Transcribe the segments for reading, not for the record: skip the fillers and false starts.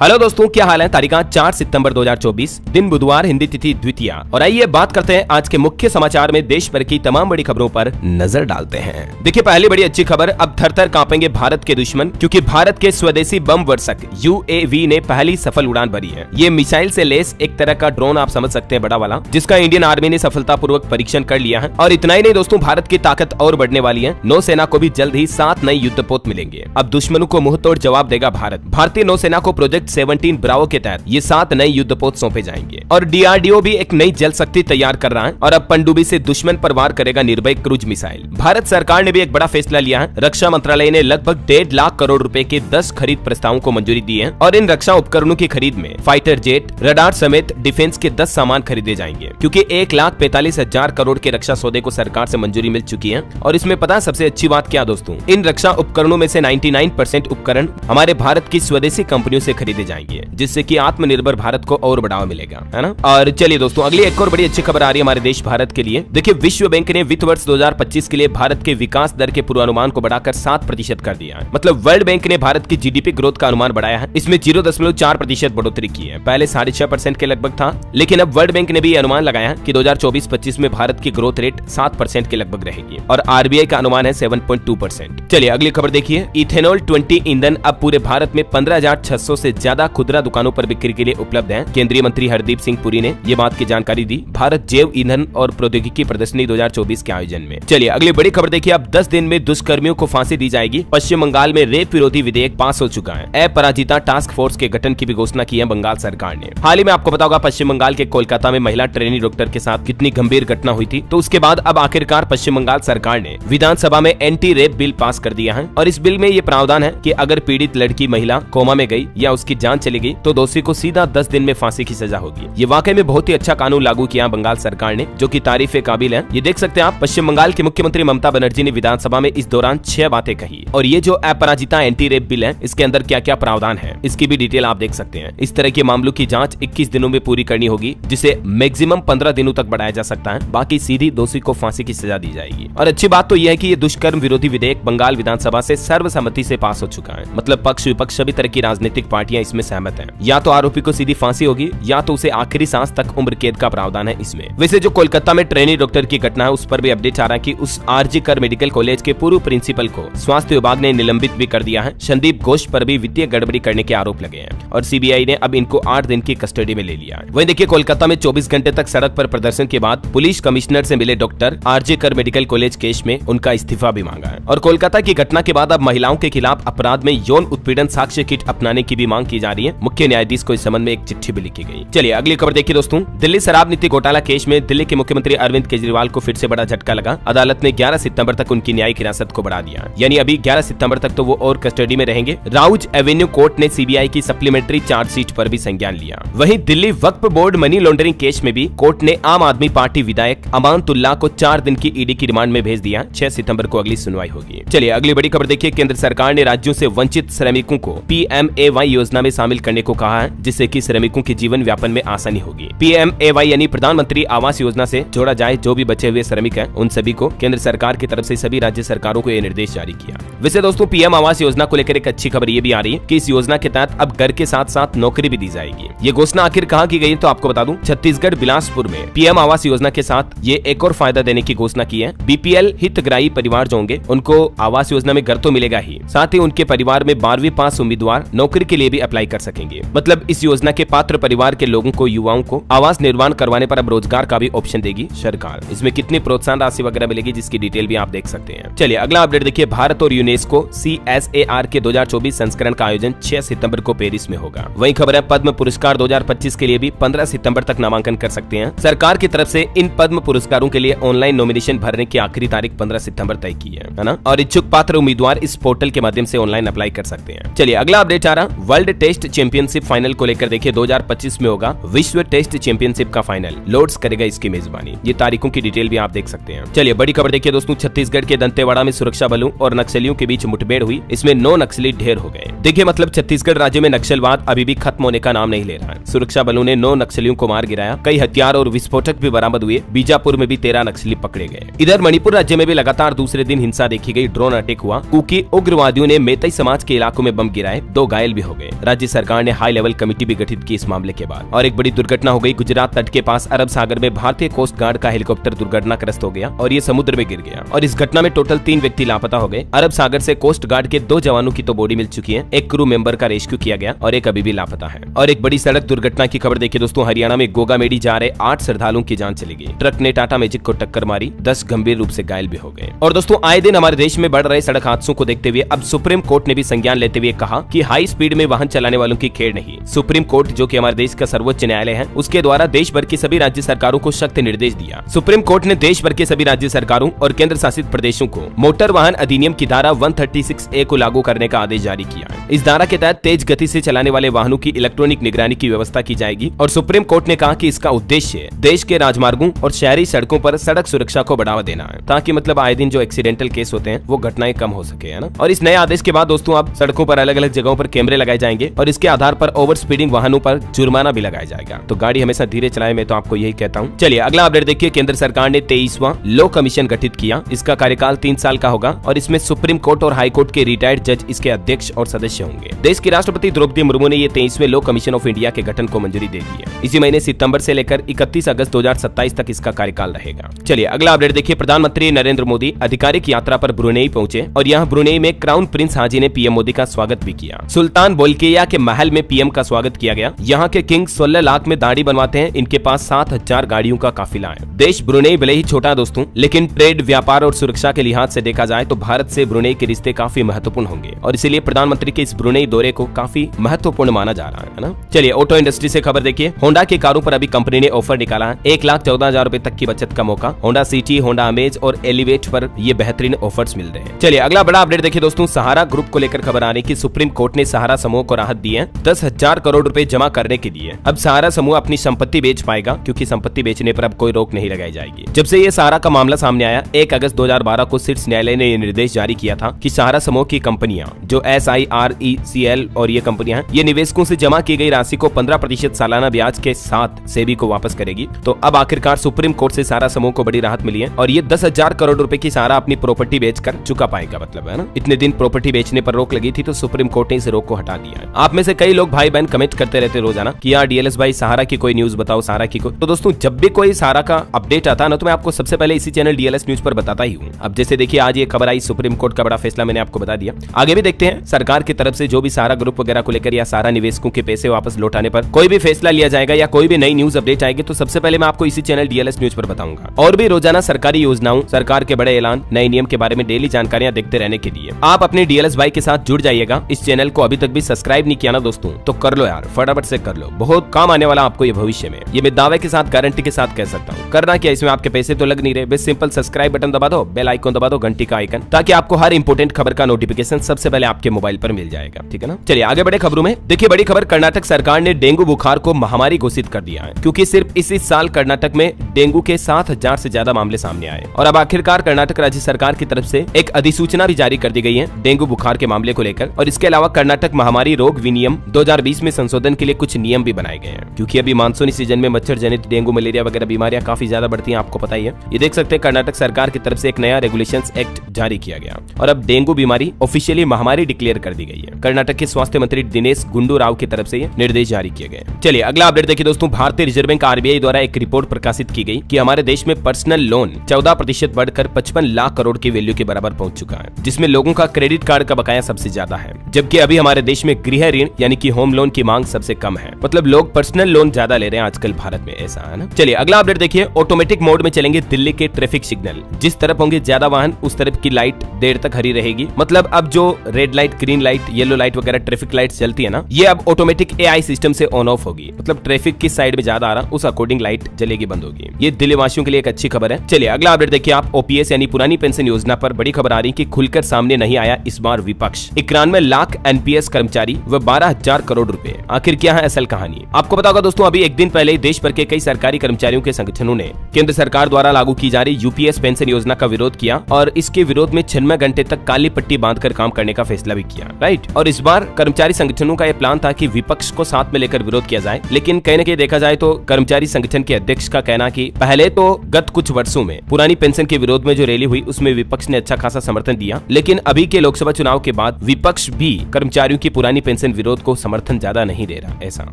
Hello दोस्तों, क्या हाल है। तारीख 4 सितंबर 2024, दिन बुधवार, हिंदी तिथि द्वितीया। और आइए बात करते हैं आज के मुख्य समाचार में देश भर की तमाम बड़ी खबरों पर नजर डालते हैं। देखिए, पहली बड़ी अच्छी खबर, अब थर-थर कांपेंगे भारत के दुश्मन, क्योंकि भारत के स्वदेशी बम वर्षक UAV ने पहली सफल उड़ान भरी है। ये मिसाइल से लेस एक तरह का ड्रोन आप समझ सकते हैं, बड़ा वाला, जिसका इंडियन आर्मी ने सफलतापूर्वक परीक्षण कर लिया है। और इतना ही नहीं दोस्तों, भारत की ताकत और बढ़ने वाली है। नौसेना को भी जल्द ही 7 नए युद्धपोत मिलेंगे। अब दुश्मनों को मुंहतोड़ जवाब देगा भारत। भारतीय नौसेना को प्रोजेक्ट 17 ब्रावो के तहत ये 7 नए युद्धपोत सौंपे जाएंगे। और DRDO भी एक नई जल शक्ति तैयार कर रहा है और अब पनडुब्बी से दुश्मन पर वार करेगा निर्भय क्रूज मिसाइल। भारत सरकार ने भी एक बड़ा फैसला लिया है। रक्षा मंत्रालय ने लगभग 1.5 लाख करोड़ रुपए के 10 खरीद प्रस्तावों को मंजूरी दी है और इन रक्षा उपकरणों की खरीद में फाइटर जेट, रडार समेत डिफेंस के 10 सामान खरीदे जाएंगे, क्योंकि 1,45,000 करोड़ के रक्षा सौदे को सरकार से मंजूरी मिल चुकी है। और इसमें पता है सबसे अच्छी बात क्या दोस्तों, इन रक्षा उपकरणों में से 99% उपकरण हमारे भारत की स्वदेशी कंपनियों से खरीदे जाएंगे, जिससे कि आत्मनिर्भर भारत को और बढ़ावा मिलेगा, है ना। और चलिए दोस्तों, अगली एक और बड़ी अच्छी खबर आ रही है हमारे देश भारत के लिए। देखिए, विश्व बैंक ने वित्त वर्ष 2025 के लिए भारत के विकास दर के पूर्वानुमान को बढ़ाकर 7% कर दिया है। मतलब वर्ल्ड बैंक ने भारत की GDP ग्रोथ का अनुमान बढ़ाया है। इसमें 0.4% बढ़ोतरी की है। पहले 6.5% के लगभग था, लेकिन अब वर्ल्ड बैंक ने भी अनुमान लगाया है कि 2024-25 में भारत की ग्रोथ रेट 7% के लगभग रहेगी और RBI का अनुमान है 7.2%। चलिए अगली खबर देखिए। इथेनॉल 20 ईंधन अब पूरे भारत में 15,600 से ज्यादा खुदरा दुकानों पर बिक्री के लिए उपलब्ध है। केंद्रीय मंत्री हरदीप सिंह पुरी ने ये बात की जानकारी दी भारत जैव ईंधन और प्रौद्योगिकी प्रदर्शनी 2024 के आयोजन में। चलिए अगली बड़ी खबर देखिए। अब 10 दिन में दुष्कर्मियों को फांसी दी जाएगी। पश्चिम बंगाल में रेप विरोधी विधेयक पास हो चुका है। अपराजिता टास्क फोर्स के गठन की भी घोषणा की है बंगाल सरकार ने। हाल ही में आपको पता होगा, पश्चिम बंगाल के कोलकाता में महिला ट्रेनी डॉक्टर के साथ कितनी गंभीर घटना हुई थी। तो उसके बाद अब आखिरकार पश्चिम बंगाल सरकार ने विधानसभा में एंटी रेप बिल पास कर दिया है। और इस बिल में ये प्रावधान है कि अगर पीड़ित लड़की महिला कोमा में गई या उसकी जान चली गई तो दोषी को सीधा 10 दिन में फांसी की सजा होगी। ये वाकई में बहुत ही अच्छा कानून लागू किया बंगाल सरकार ने, जो कि तारीफ के काबिल है। ये देख सकते हैं आप, पश्चिम बंगाल की मुख्यमंत्री ममता बनर्जी ने विधानसभा में इस दौरान 6 बातें कही। और ये जो अपराजिता एंटी रेप बिल है, इसके अंदर क्या क्या प्रावधान है, इसकी भी डिटेल आप देख सकते हैं। इस तरह के मामलों की जांच 21 दिनों में पूरी करनी होगी, जिसे मैक्सिमम 15 दिनों तक बढ़ाया जा सकता है। बाकी सीधी दोषी को फांसी की सजा दी जाएगी। और अच्छी बात तो यह है कि ये दुष्कर्म विरोधी विधेयक बंगाल विधानसभा से सर्वसम्मति से पास हो चुका है। मतलब पक्ष विपक्ष सभी तरह की राजनीतिक पार्टियां इसमें सहमत हैं। या तो आरोपी को सीधी फांसी होगी या तो उसे आखिरी सांस तक उम्र कैद का प्रावधान है इसमें। वैसे जो कोलकाता में ट्रेनी डॉक्टर की घटना है, उस पर भी अपडेट आ रहा है कि उस RG कर मेडिकल कॉलेज के पूर्व प्रिंसिपल को स्वास्थ्य विभाग ने निलंबित भी कर दिया है। संदीप घोष पर भी वित्तीय गड़बड़ी करने के आरोप लगे हैं और CBI ने अब इनको 8 दिन की कस्टडी में ले लिया है। वहीं देखिए, कोलकाता में 24 घंटे तक सड़क पर प्रदर्शन के बाद पुलिस कमिश्नर से मिले डॉक्टर, RG कर मेडिकल कॉलेज केस में उनका इस्तीफा भी मांगा है। और कोलकाता की घटना के बाद अब महिलाओं के खिलाफ अपराध में यौन उत्पीड़न साक्ष्य किट अपनाने की भी मांग की जा रही है। मुख्य न्यायाधीश को इस संबंध में एक चिट्ठी भी लिखी गई। चलिए अगली खबर देखिए दोस्तों। दिल्ली शराब नीति घोटाला केस में दिल्ली के मुख्यमंत्री अरविंद केजरीवाल को फिर से बड़ा झटका लगा। अदालत ने 11 सितंबर तक उनकी न्यायिक हिरासत को बढ़ा दिया, यानी अभी 11 सितंबर तक तो वो और कस्टडी में रहेंगे। राउज एवेन्यू कोर्ट ने CBI की सप्लीमेंट्री चार्जशीट पर भी संज्ञान लिया। वहीं Delhi Waqf board money laundering case में भी कोर्ट ने आम आदमी पार्टी विधायक अमानतुल्लाह को 4 दिन की ED की रिमांड में भेज दिया। 6 सितंबर को अगली सुनवाई होगी। चलिए अगली बड़ी खबर देखिए। केंद्र सरकार ने राज्यों से वंचित श्रमिकों को PMAY योजना में शामिल करने को कहा है, जिससे कि श्रमिकों के जीवन यापन में आसानी होगी। PMAY यानी प्रधानमंत्री आवास योजना से जोड़ा जाए जो भी बचे हुए श्रमिक हैं, उन सभी को केंद्र सरकार की तरफ से सभी राज्य सरकारों को यह निर्देश जारी किया। वैसे दोस्तों, PM आवास योजना को लेकर एक अच्छी खबर ये भी आ रही है कि इस योजना के तहत अब घर के साथ साथ नौकरी भी दी जाएगी। ये घोषणा आखिर कहाँ की गई तो आपको बता दूं, छत्तीसगढ़ बिलासपुर में PM आवास योजना के साथ ये एक और फायदा देने की घोषणा की है। BPL हितग्राही परिवार जो होंगे उनको आवास योजना में घर तो मिलेगा ही, साथ ही उनके परिवार में 12वीं पास उम्मीदवार नौकरी के लिए भी अप्लाई कर सकेंगे। मतलब इस योजना के पात्र परिवार के लोगों को, युवाओं को आवास निर्माण करवाने पर अब रोजगार का भी ऑप्शन देगी सरकार। इसमें कितनी प्रोत्साहन राशि वगैरह मिलेगी, जिसकी डिटेल भी आप देख सकते हैं। चलिए अगला अपडेट देखिए। भारत और यूनेस्को CSAR के 2024 संस्करण का आयोजन 6 सितंबर को पेरिस में होगा। वहीं खबर है, पद्म पुरस्कार 2025 के लिए भी 15 सितंबर तक नामांकन कर सकते हैं। सरकार की तरफ से इन पद्म पुरस्कारों के लिए ऑनलाइन नॉमिनेशन भरने की आखिरी तारीख 15 सितंबर तय की है ना। और इच्छुक पात्र उम्मीदवार इस पोर्टल के माध्यम से ऑनलाइन अप्लाई कर सकते हैं। चलिए अगला अपडेट आ रहा, वर्ल्ड टेस्ट चैंपियनशिप फाइनल को लेकर देखिए। 2025 में होगा विश्व टेस्ट चैंपियनशिप का फाइनल। लॉर्ड्स करेगा इसकी मेजबानी। ये तारीखों की डिटेल भी आप देख सकते हैं। चलिए बड़ी खबर देखिए दोस्तों। छत्तीसगढ़ के दंतेवाड़ा में सुरक्षा बलों और नक्सलियों के बीच मुठभेड़ हुई। इसमें 9 नक्सली ढेर हो गए। देखिए, मतलब छत्तीसगढ़ राज्य में नक्सलवाद अभी भी खत्म होने का नाम नहीं ले रहा है। सुरक्षा बलों ने 9 नक्सलियों को मार गिराया। कई हथियार और विस्फोटक भी बरामद हुए। बीजापुर में भी 13 नक्सली पकड़े गए। इधर मणिपुर राज्य में भी लगातार दूसरे दिन हिंसा देखी गई। ड्रोन अटैक हुआ। कुकी उग्रवादियों ने मेतई समाज के इलाकों में बम गिराए। 2 घायल भी हो गए। राज्य सरकार ने हाई लेवल कमेटी भी गठित की इस मामले के बाद। और एक बड़ी दुर्घटना हो गई। गुजरात तट के पास अरब सागर में भारतीय कोस्ट गार्ड का हेलीकॉप्टर दुर्घटनाग्रस्त हो गया और ये समुद्र में गिर गया और इस घटना में टोटल 3 व्यक्ति लापता हो गए। अरब सागर से कोस्ट गार्ड के 2 जवानों की तो बॉडी मिल चुकी है, एक क्रू मेंबर का रेस्क्यू किया गया और एक अभी भी लापता है। और एक बड़ी सड़क दुर्घटना की खबर देखिए दोस्तों, हरियाणा में गोगामेडी जा रहे 8 श्रद्धालुओं की जान चली गई। ट्रक ने टाटा मैजिक को टक्कर मारी, 10 गंभीर रूप से घायल भी हो गए। और दोस्तों आए दिन हमारे देश में बढ़ रहे सड़क हादसों को देखते हुए अब सुप्रीम कोर्ट ने भी संज्ञान लेते हुए कहा कि हाई स्पीड में वाहन चलाने वालों की खेड़ नहीं। सुप्रीम कोर्ट जो कि हमारे देश का सर्वोच्च न्यायालय है, उसके द्वारा देश भर की सभी राज्य सरकारों को सख्त निर्देश दिया। सुप्रीम कोर्ट ने देश भर के सभी राज्य सरकारों और केंद्र शासित प्रदेशों को मोटर वाहन अधिनियम की धारा 136A को लागू करने का आदेश जारी किया। इस धारा के तहत तेज गति से चलाने वाले वाहनों की इलेक्ट्रॉनिक निगरानी की व्यवस्था की जाएगी और सुप्रीम कोर्ट ने कहा कि इसका उद्देश्य देश के राजमार्गों और शहरी सड़कों पर सड़क सुरक्षा को बढ़ावा देना है, ताकि मतलब आए दिन जो एक्सीडेंटल केस होते हैं वो घटनाएं कम हो सके, है ना। और इस नए आदेश के बाद दोस्तों अब सड़कों पर अलग अलग जगहों पर कैमरे लगाए जाएंगे और इसके आधार पर ओवर स्पीडिंग वाहनों पर जुर्माना भी लगाया जाएगा। तो गाड़ी हमेशा धीरे चलाए, मैं तो आपको यही कहता हूँ। चलिए अगला अपडेट देखिए, केंद्र सरकार ने 23वां लॉ कमीशन गठित किया। इसका कार्यकाल 3 साल का होगा और इसमें सुप्रीम कोर्ट और हाई कोर्ट के रिटायर्ड जज इसके अध्यक्ष और सदस्य होंगे। देश की राष्ट्रपति द्रौपदी मुर्मू ने ये 23वें लॉ कमीशन ऑफ इंडिया के गठन को मंजूरी दे दी है। इसी महीने सितंबर से लेकर 31 अगस्त 2027 तक इसका कार्यकाल रहेगा। चलिए अगला अपडेट देखिए, प्रधानमंत्री नरेंद्र मोदी आधिकारिक यात्रा पर ब्रुनेई पहुंचे और यहाँ ब्रुनेई में क्राउन प्रिंस हाजी ने पीएम मोदी का स्वागत भी किया। सुल्तान बोल्किया के महल में पीएम का स्वागत किया गया। यहाँ के किंग 16 लाख में दाढ़ी बनवाते हैं। इनके पास 7000 गाड़ियों का काफिला है। देश ब्रुनेई भले ही छोटा दोस्तों, लेकिन ट्रेड, व्यापार और सुरक्षा के लिहाज से देखा जाए तो भारत से ब्रुनेई के रिश्ते काफी महत्वपूर्ण होंगे और इसीलिए प्रधानमंत्री के इस ब्रुनेई दौरे को काफी महत्वपूर्ण माना जा रहा है ना। चलिए ऑटो इंडस्ट्री से खबर देखिए, होंडा की कारों पर अभी कंपनी ने ऑफर निकाला है। 1,14,000 रुपए तक की बचत का मौका। होंडा सिटी, होंडा अमेज और एलिवेट पर ये बेहतरीन ऑफर्स मिल रहे हैं। चलिए अगला बड़ा अपडेट देखिए दोस्तों, सहारा ग्रुप को लेकर खबर आ रही कि सुप्रीम कोर्ट ने सहारा समूह को राहत दी है 10,000 करोड़ रुपए जमा करने के लिए। अब सहारा समूह अपनी संपत्ति बेच पाएगा क्योंकि संपत्ति बेचने पर अब कोई रोक नहीं लगाई जाएगी। जब से ये सहारा का मामला सामने आया 1 अगस्त 2012 को शीर्ष न्यायालय ने ये निर्देश जारी किया था कि सहारा समूह की कंपनियां जो SIRECL और ये कंपनियां हैं, ये निवेशकों से जमा की गई राशि को 15% सालाना ब्याज के साथ सेबी को वापस करेगी। तो अब आखिरकार सुप्रीम कोर्ट से सहारा समूह को बड़ी राहत मिली है और ये 10,000 करोड़ रुपए की सहारा अपनी प्रॉपर्टी बेचकर चुका पाएगा, मतलब है ना। इतने दिन प्रॉपर्टी बेचने पर रोक लगी थी तो सुप्रीम कोर्ट ने इस रोक को हटा दिया है। आप में से कई लोग भाई बहन कमेंट करते रहते रोजाना कि यार DLS भाई सहारा की कोई न्यूज बताओ, सहारा की कोई। तो दोस्तों जब भी कोई सहारा का अपडेट आता है ना तो मैं आपको सबसे पहले इसी चैनल DLS न्यूज पर बताता ही हूँ। अब जैसे देखिए आज ये खबर आई, सुप्रीम कोर्ट का बड़ा फैसला मैंने आपको बता दिया। आगे भी देखते हैं सरकार की तरफ से जो भी सहारा ग्रुप वगैरह को लेकर या सहारा निवेशकों के पैसे वापस लौटाने पर कोई भी फैसला लिया जाएगा या कोई भी नई न्यूज अपडेट आएगी तो सबसे पहले मैं आपको इसी चैनल DLS न्यूज पर बताऊंगा। और भी रोजाना सरकारी योजनाओं, सरकार के बड़े ऐलान, नए नियम के बारे में डेली जानकारियां देखते रहने के लिए आप अपने DLS भाई के साथ जुड़ जाइएगा। इस चैनल को अभी तक भी सब्सक्राइब नहीं किया ना दोस्तों तो कर लो यार, फटाफट से कर लो, बहुत काम आने वाला आपको ये भविष्य में। ये मैं दावे के साथ, गारंटी के साथ कह सकता हूँ। करना क्या, इसमें आपके पैसे तो लग नहीं रहे, बस सिंपल सब्सक्राइब बटन दबा दो, बेल आइकन दबा दो, घंटी का आइकन, ताकि आपको हर इंपोर्टेंट खबर का नोटिफिकेशन सबसे पहले आपके मोबाइल पर मिल जाएगा, ठीक है ना। चलिए आगे बढ़े खबरों में। देखिए बड़ी खबर, कर्नाटक सरकार ने डेंगू बुखार को महामारी घोषित कर दिया है क्योंकि सिर्फ इसी साल कर्नाटक में डेंगू के 7,000 से ज्यादा मामले सामने आए और अब आखिरकार कर्नाटक राज्य सरकार की तरफ से एक अधिसूचना भी जारी कर दी गई है डेंगू बुखार के मामले को लेकर। और इसके अलावा कर्नाटक महामारी रोग विनियम 2020 में संशोधन के लिए कुछ नियम भी बनाए गए हैं क्योंकि अभी मानसूनी सीजन में मच्छर जनित डेंगू, मलेरिया वगैरह बीमारियां काफी ज्यादा बढ़ती हैं, आपको पता ही है। ये देख सकते हैं कर्नाटक सरकार की तरफ से एक नया रेगुलेशंस एक्ट जारी किया गया और अब डेंगू बीमारी ऑफिशियली महामारी डिक्लेयर कर दी गई है। कर्नाटक के स्वास्थ्य मंत्री दिनेश गुंडू राव की तरफ से ये निर्देश जारी किए गए। चलिए अगला अपडेट देखिए दोस्तों, भारतीय रिजर्व बैंक RBI द्वारा एक रिपोर्ट प्रकाशित की गई कि हमारे देश में पर्सनल लोन 14% बढ़कर 55 लाख करोड़ की वैल्यू के बराबर पहुंच चुका है, जिसमें लोगों का क्रेडिट कार्ड का बकाया सबसे ज्यादा है, जबकि अभी हमारे देश में गृह ऋण यानी कि होम लोन की मांग सबसे कम है। मतलब लोग पर्सनल लोन ज्यादा ले रहे हैं आजकल भारत में, ऐसा है ना। चलिए अगला अपडेट देखिए, ऑटोमेटिक मोड में चलेंगे दिल्ली के ट्रैफिक सिग्नल। जिस तरफ होंगे ज्यादा वाहन उस तरफ की लाइट देर तक हरी रहेगी। मतलब अब जो red light, green light, yellow light वगैरह ट्रैफिक लाइट चलती है ना, ये अब ऑटोमेटिक AI सिस्टम से ऑन ऑफ होगी। मतलब ट्रैफिक किस साइड में ज्यादा आ रहा उस अकॉर्डिंग लाइट जलेगी, बंद होगी। ये दिल्ली वासियों के लिए एक अच्छी खबर है। चलिए अगला अपडेट देखिए आप, OPS यानी पुरानी पेंशन योजना पर बड़ी खबर आ रही कि खुलकर सामने नहीं आया इस बार विपक्ष। 91 लाख NPS कर्मचारी व 12,000 करोड़ रुपए, आखिर क्या है असल कहानी। आपको पता होगा दोस्तों, अभी एक दिन पहले देश भर के कई सरकारी कर्मचारियों के संगठनों ने केंद्र सरकार द्वारा लागू की जा रही UPS पेंशन योजना का विरोध किया और इसके विरोध में 96 घंटे तक काली पट्टी बांधकर काम करने का फैसला भी किया, राइट। और इस बार कर्मचारी संगठनों का यह प्लान था कि विपक्ष को साथ में लेकर विरोध किया जाए, लेकिन कहीं न कहीं देखा जाए तो कर्मचारी संगठन के अध्यक्ष का कहना कि पहले तो गत कुछ वर्षों में पुरानी पेंशन के विरोध में जो रैली हुई उसमें विपक्ष ने अच्छा खासा समर्थन दिया, लेकिन अभी के लोकसभा चुनाव के बाद विपक्ष भी कर्मचारियों की पुरानी पेंशन पेंशन विरोध को समर्थन ज्यादा नहीं दे रहा। ऐसा